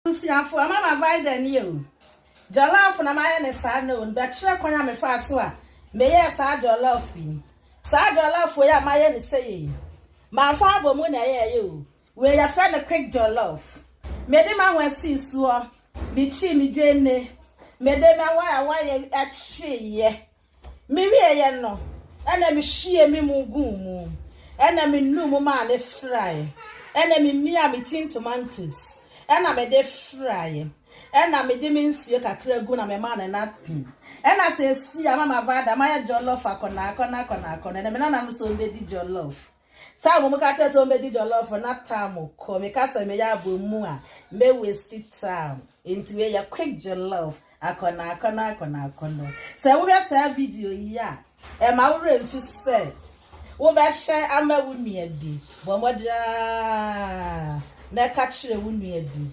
Usiafu mama vaida niyo. Jollof na maye ne sa no, but sure kwanya me fa so a. Me ye sa jollof yi. Sa jollof ya maye ne say. Ma fa abomu na ye yo. We ya friend a quick jollof. Me de ma wan si so. Mi chi mi jene. Me de ma wa ye a chi ye. Me wie ye no. Ana mi hwie mi mu gu mu. Ana mi nu mu ma ne fry. Ana mi mia mi tin tomatoes. Ena me de fry. Ena me de minsuye kakra gu na me ma na ena se si mama vada ma jollof akona na me na no so be di jollof. Sa mo ka tell so be di jollof na time ko me ka se me ya bomu a me waste time into we ya quick jollof akona. Se wo be say video yi a e ma wo remfi se wo be share ama wo nua bi bo moda na ka kire wo nua bi